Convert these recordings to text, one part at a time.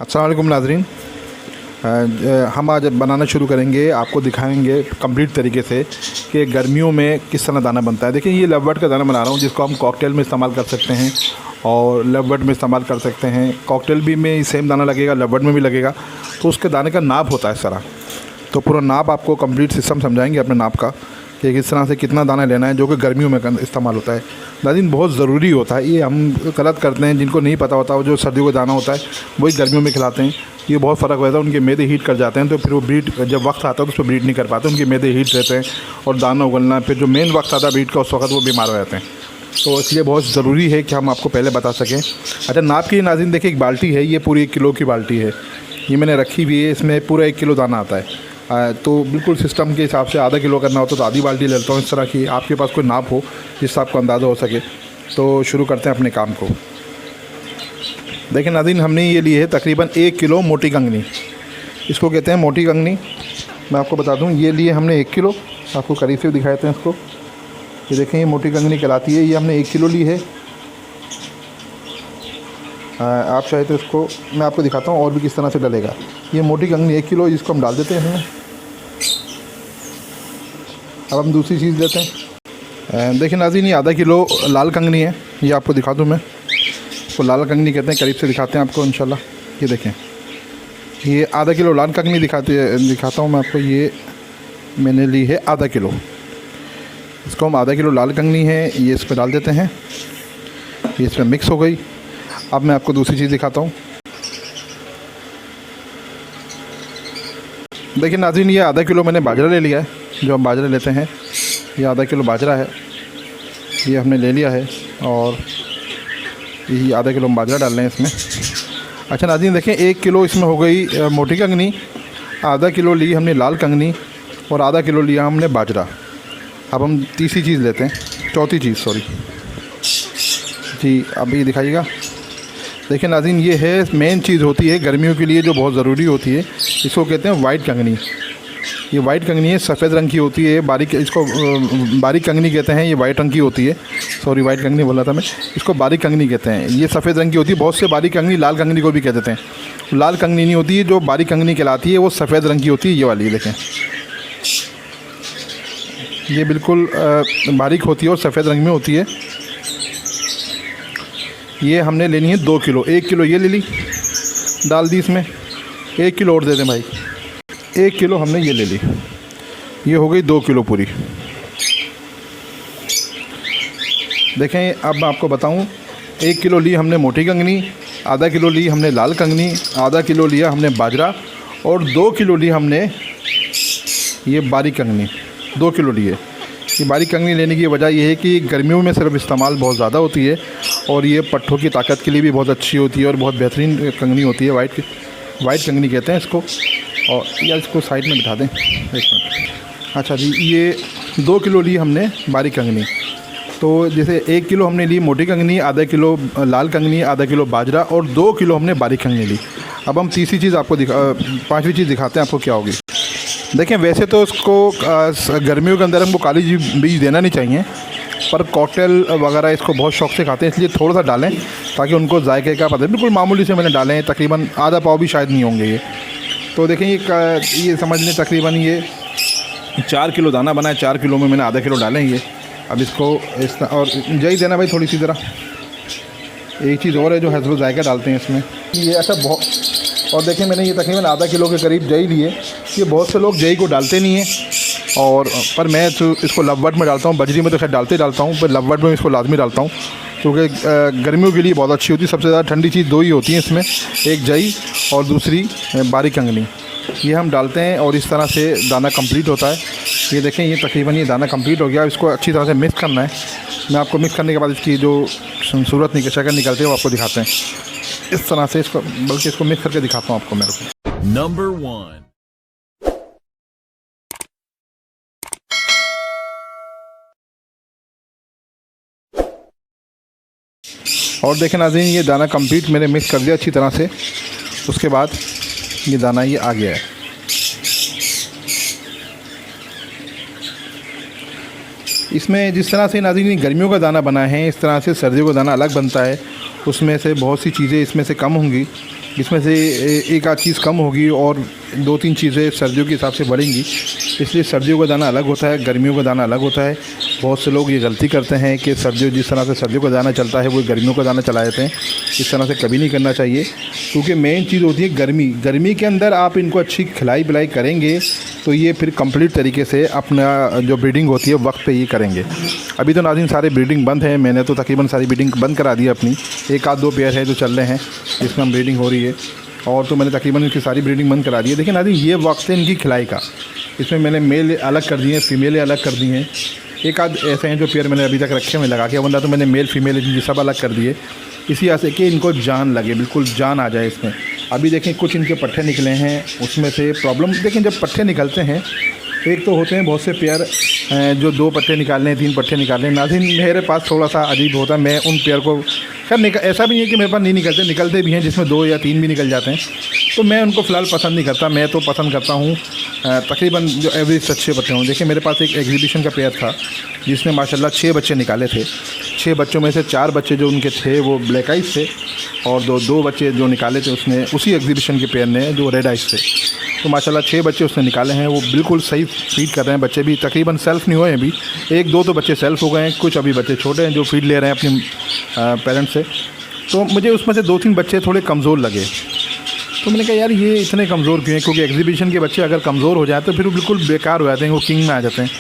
अस्सलाम वालेकुम नाज़रीन। हम आज बनाना शुरू करेंगे, आपको दिखाएंगे कंप्लीट तरीके से कि गर्मियों में किस तरह दाना बनता है। देखिए, ये लवबर्ड का दाना बना रहा हूँ जिसको हम कॉकटेल में इस्तेमाल कर सकते हैं और लवबर्ड में इस्तेमाल कर सकते हैं। कॉकटेल भी में सेम दाना लगेगा, लवबर्ड में भी लगेगा। तो उसके दाने का नाप होता है इस तरह। तो पूरा नाप आपको कंप्लीट सिस्टम समझाएंगे अपने नाप का कि किस तरह से कितना दाना लेना है, जो कि गर्मियों में इस्तेमाल होता है। नाज़रीन, बहुत ज़रूरी होता है। ये हम गलत करते हैं, जिनको नहीं पता होता वो जो सर्दियों का दाना होता है वही गर्मियों में खिलाते हैं। ये बहुत फ़र्क रहता है, उनके मैदे हीट कर जाते हैं, तो फिर वो ब्रीड जब वक्त आता है तो उस पर ब्रीड नहीं कर पाते, उनके मैदे हीट रहते हैं और दाना उगलना, फिर जो मेन वक्त आता है ब्रीड का उस वक्त वो बीमार हो जाते हैं। तो इसलिए बहुत ज़रूरी है कि हम आपको पहले बता सकें। अच्छा, नाप की नाज़रीन देखिए, एक बाल्टी है, ये पूरी 1 किलो की बाल्टी है, ये मैंने रखी हुई है। इसमें पूरा 1 किलो दाना आता है। तो बिल्कुल सिस्टम के हिसाब से आधा किलो करना होता तो आधी बाल्टी ले लेता हूँ इस तरह की। आपके पास कोई नाप हो जिससे आपको अंदाज़ा हो सके। तो शुरू करते हैं अपने काम को। देखिए नाज़रीन, हमने ये ली है तकरीबन 1 किलो मोटी कंगनी, इसको कहते हैं मोटी कंगनी। मैं आपको बता दूं, ये लिए हमने 1 किलो, आपको करीब से दिखाए थे इसको। ये देखें, ये मोटी कंगनी कहलाती है। ये हमने 1 किलो ली है। आप चाहे तो इसको मैं आपको दिखाता हूँ और भी किस तरह से डलेगा। ये मोटी कंगनी 1 किलो, इसको हम डाल देते हैं इसमें। अब हम दूसरी चीज़ लेते हैं। देखिए नाज़रीन, ये आधा किलो लाल कंगनी है, ये आपको दिखा दूँ मैं। इसको लाल कंगनी कहते हैं, करीब से दिखाते हैं आपको इंशाल्लाह। ये देखें, ये आधा किलो लाल कंगनी दिखाता हूँ मैं आपको। ये मैंने ली है आधा किलो, इसको हम आधा किलो लाल कंगनी है ये इस पर डाल देते हैं। ये इसमें मिक्स हो गई। अब मैं आपको दूसरी चीज़ दिखाता हूँ। देखिए नाज़रीन, ये आधा किलो मैंने बाजरा ले लिया है, जो हम बाजरा लेते हैं। ये आधा किलो बाजरा है, ये हमने ले लिया है और यही आधा किलो हम बाजरा डाल रहे हैं इसमें। अच्छा नाज़रीन, देखें 1 किलो इसमें हो गई मोटी कंगनी, आधा किलो ली हमने लाल कंगनी और आधा किलो लिया हमने बाजरा। अब हम तीसरी चीज़ लेते हैं, चौथी चीज़ सॉरी जी। अब ये दिखाइएगा। देखिए नाज़रीन, ये है मेन चीज़ होती है गर्मियों के लिए जो बहुत ज़रूरी होती है। इसको कहते हैं वाइट कंगनी। ये वाइट कंगनी है, सफ़ेद रंग की होती है, बारीक, इसको बारीक कंगनी कहते हैं। ये वाइट रंग की होती है, सॉरी वाइट कंगनी बोला था मैं, इसको बारीक कंगनी कहते हैं। ये सफ़ेद रंग की होती है। बहुत से बारीक कंगनी लाल कंगनी को भी कह देते हैं। लाल कंगनी नहीं होती है, जो बारीक कंगनी कहलाती है वो सफ़ेद रंग की होती है। ये वाली देखें, ये बिल्कुल बारीक होती है और सफ़ेद रंग में होती है। ये हमने लेनी है 2 किलो। 1 किलो ये ले ली, डाल दी इसमें। 1 किलो और दे दें भाई। 1 किलो हमने ये ले ली, ये हो गई 2 किलो पूरी। देखें, अब मैं आपको बताऊं, 1 किलो ली हमने मोटी कंगनी, आधा किलो ली हमने लाल कंगनी, आधा किलो लिया हमने बाजरा और 2 किलो ली हमने ये बारीक कंगनी। 2 किलो लिए। ये बारीक कंगनी लेने की वजह यह है कि गर्मियों में सिर्फ इस्तेमाल बहुत ज़्यादा होती है और ये पट्ठों की ताकत के लिए भी बहुत अच्छी होती है और बहुत बेहतरीन कंगनी होती है। वाइट कंगनी कहते हैं इसको। और यार इसको साइड में बिठा दें 1 मिनट। अच्छा जी, ये 2 किलो ली हमने बारीक कंगनी। तो जैसे 1 किलो हमने ली मोटी कंगनी, आधा किलो लाल कंगनी, आधा किलो बाजरा और 2 किलो हमने बारीक कंगनी ली। अब हम तीसरी चीज़ आपको पाँचवीं चीज़ दिखाते हैं आपको क्या होगी। देखें, वैसे तो इसको गर्मियों के अंदर हमको काली बीज देना नहीं चाहिए, पर कॉकटेल वगैरह इसको बहुत शौक से खाते हैं, इसलिए थोड़ा सा डालें ताकि उनको जायके का पता है। बिल्कुल मामूली से मैंने डाले हैं, तकरीबन आधा पाव भी शायद नहीं होंगे ये। तो देखें, ये समझ लें तकरीबन ये 4 किलो दाना बना है। 4 किलो में मैंने आधा किलो डाले हैं ये। अब इसको और जई देना भाई थोड़ी सी ज़रा। एक चीज़ और है जो हस्ब जायका डालते हैं इसमें, ये ऐसा बहुत। और देखें, मैंने ये तकरीबन आधा किलो के करीब जई लिए। ये बहुत से लोग जई को डालते नहीं हैं और पर मैं तो इसको लवबर्ड में डालता हूँ। बजरी में तो खैर डालता हूँ, पर लवबर्ड में इसको लाजमी डालता हूँ क्योंकि गर्मियों के लिए बहुत अच्छी होती है। सबसे ज़्यादा ठंडी चीज़ 2 ही होती हैं इसमें, एक जई और दूसरी बारीक कंगनी। ये हम डालते हैं और इस तरह से दाना कंप्लीट होता है। ये देखें, ये तकरीबन ये दाना कंप्लीट हो गया। इसको अच्छी तरह से मिक्स करना है। मैं आपको मिक्स करने के बाद इसकी जो सूरत शक्ल निकलती है वो आपको दिखाते हैं इस तरह से। इसको बल्कि इसको मिक्स करके दिखाता हूँ आपको मेरे को। Number 1. और देखें नाज़रीन, ये दाना कंप्लीट मैंने मिक्स कर दिया अच्छी तरह से। उसके बाद ये दाना ये आ गया है। इसमें जिस तरह से नाज़रीन गर्मियों का दाना बना है, इस तरह से सर्दियों का दाना अलग बनता है। उसमें से बहुत सी चीज़ें इसमें से कम होंगी इसमें से एक आध चीज़ कम होगी और 2-3 चीज़ें सर्दियों के हिसाब से बढ़ेंगी। इसलिए सर्दियों का दाना अलग होता है, गर्मियों का दाना अलग होता है। बहुत से लोग ये गलती करते हैं कि सर्दियों जिस तरह से सर्दियों का दाना चलता है वो गर्मियों का दाना चला देते हैं। इस तरह से कभी नहीं करना चाहिए, क्योंकि मेन चीज़ होती है गर्मी के अंदर आप इनको अच्छी खिलाई पिलाई करेंगे तो ये फिर कंप्लीट तरीके से अपना जो ब्रीडिंग होती है वक्त पे ये करेंगे। अभी तो नाज़रीन सारे ब्रीडिंग बंद है, मैंने तो तकरीबन सारी ब्रीडिंग बंद करा दी अपनी। एक आध 2 पेयर है जो चल रहे हैं जिसमें हम ब्रीडिंग हो रही है, और तो मैंने तकरीबन इनकी सारी ब्रीडिंग बंद करा दी है। देखिए नाज़रीन ये वक्त है इनकी खिलाई का। इसमें मैंने मेल अलग कर दिए हैं, फीमेल अलग कर दी हैं। एक आध ऐसे हैं जो पेयर मैंने अभी तक रखे हुए लगा के, वरना तो मैंने मेल फीमेल इनकी सब अलग कर दिए, इसी वजह से कि इनको जान लगे, बिल्कुल जान आ जाए इसमें। अभी देखें कुछ इनके पट्ठे निकले हैं, उसमें से प्रॉब्लम देखें जब पट्ठे निकलते हैं, एक तो होते हैं बहुत से पेयर जो 2 पट्टे निकालने 3 पट्टे निकालने। नाज़रीन मेरे पास थोड़ा सा अजीब होता है, मैं उन पेयर को खैर ऐसा भी नहीं है कि मेरे पास नहीं निकलते भी हैं जिसमें 2 या 3 भी निकल जाते हैं, तो मैं उनको फ़िलहाल पसंद नहीं करता। मैं तो पसंद करता हूँ तकरीबन जो एवरेज अच्छे बच्चे हों। देखिए मेरे पास एक एग्जीबिशन का पेयर था जिसने माशाल्लाह 6 बच्चे निकाले थे। 6 बच्चों में से 4 बच्चे जो उनके थे वो ब्लैक आइस थे, और 2 बच्चे जो निकाले थे उसने उसी एग्जीबिशन के पेयर ने जो रेड आइस थे। तो माशाल्लाह 6 बच्चे उसने निकाले हैं, वो बिल्कुल सही फीड कर रहे हैं। बच्चे भी तकरीबन सेल्फ़ नहीं हुए हैं अभी, 1-2 तो बच्चे सेल्फ़ हो गए हैं, कुछ अभी बच्चे छोटे हैं जो फीड ले रहे हैं अपने पेरेंट्स से। तो मुझे उसमें से 2-3 बच्चे थोड़े कमज़ोर लगे, तो मैंने कहा यार ये इतने कमज़ोर क्यों हैं, क्योंकि एग्जीबिशन के बच्चे अगर कमज़ोर हो जाए तो फिर वो बिल्कुल बेकार हो जाते हैं, वो किंग में आ जाते हैं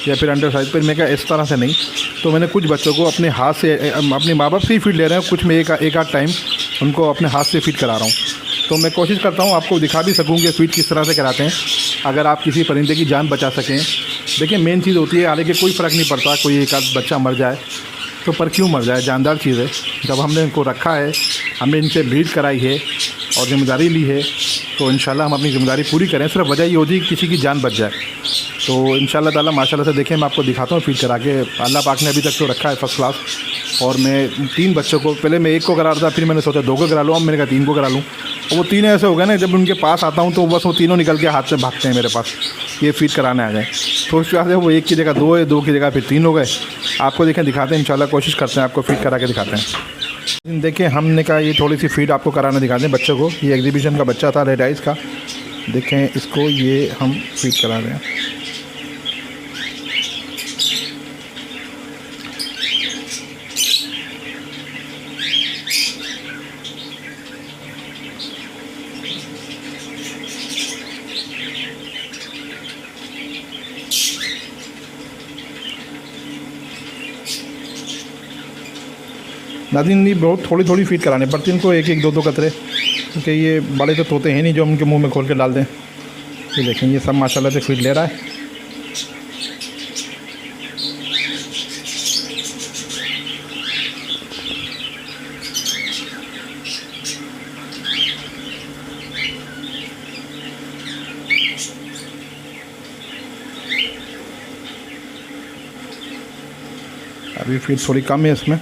या फिर अंडर साइज पर। मैं कहा इस तरह से नहीं, तो मैंने कुछ बच्चों को अपने हाथ से अपने माँ बाप से ही फीड ले रहे हैं, कुछ मैं एक आध टाइम उनको अपने हाथ से फीड करा रहा हूँ। तो मैं कोशिश करता हूँ आपको दिखा भी सकूँ कि फीड किस तरह से कराते हैं, अगर आप किसी परिंदे की जान बचा सकें। देखिए मेन चीज़ होती है, हालांकि कोई फ़र्क नहीं पड़ता कोई एक आध बच्चा मर जाए तो, पर क्यों मर जाए, जानदार चीज़ है। जब हमने इनको रखा है, हमने इनसे ब्रीड कराई है और ज़िम्मेदारी ली है, तो इंशाल्लाह हम अपनी ज़िम्मेदारी पूरी करें। सिर्फ वजह ये होती है कि किसी की जान बच जाए। तो इंशाल्लाह ताला माशाल्लाह से देखें मैं आपको दिखाता हूँ फीड करा के। अल्लाह पाक ने अभी तक तो रखा है फर्स्ट क्लास, और मैं 3 बच्चों को, पहले मैं 1 को करा रहा था, फिर मैंने सोचा 2 को करा लूँ, अब मैंने कहा 3 को करा लूँ। और वो 3 ऐसे हो गए ना, जब उनके पास आता हूँ तो बस वो तीनों निकल के हाथ से भागते हैं मेरे पास, ये फीड कराने आ जाए। तो उस वजह से वो 1 की जगह 2 है, 2 की जगह फिर 3 हो गए। आपको देखें दिखाते हैं इंशाल्लाह, कोशिश करते हैं आपको फीड करा के दिखाते हैं। देखिए हमने कहा ये थोड़ी सी फीड आपको कराने दिखाते हैं बच्चों को। ये एग्जीबिशन का बच्चा था रेड आइस का, देखें इसको ये हम फीड करा रहे हैं। नाज़रीन ये बहुत थोड़ी फीड कराने पड़ती है इनको, 1-1 2-2 कतरे, क्योंकि ये बड़े तो तोते हैं नहीं जो उनके मुंह में खोल के डाल दें। ये देखें ये सब माशाल्लाह से फीड ले रहा है। अभी फीड थोड़ी कम है इसमें।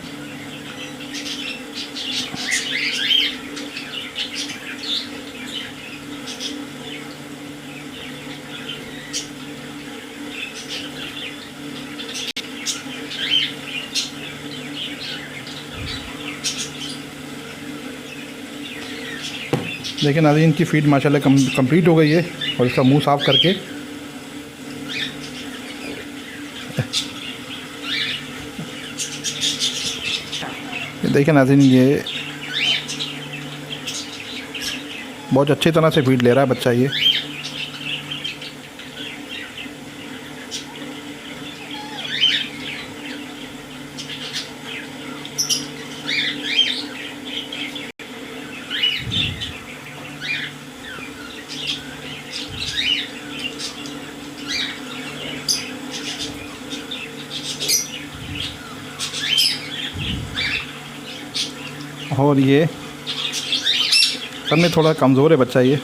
देखिए नाज़रीन इनकी फ़ीड माशाल्लाह कंप्लीट हो गई है, और इसका मुंह साफ़ करके देखिए नाज़रीन ये बहुत अच्छी तरह से फ़ीड ले रहा है बच्चा ये। और ये सब में थोड़ा कमज़ोर है बच्चा, ये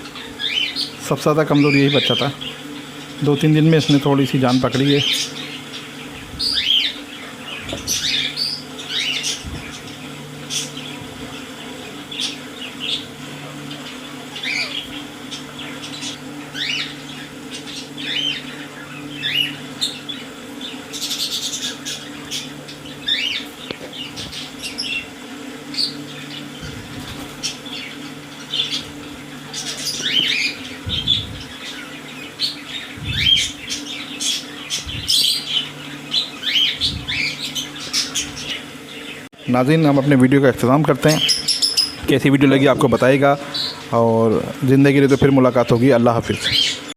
सबसे ज़्यादा कमज़ोर यही बच्चा था। 2-3 दिन में इसने थोड़ी सी जान पकड़ी है। नाज़रीन, हम अपने वीडियो का इख्तिताम करते हैं। कैसी वीडियो लगी आपको बताएगा, और ज़िंदगी रही तो फिर मुलाकात होगी। अल्लाह हाफ़िज़।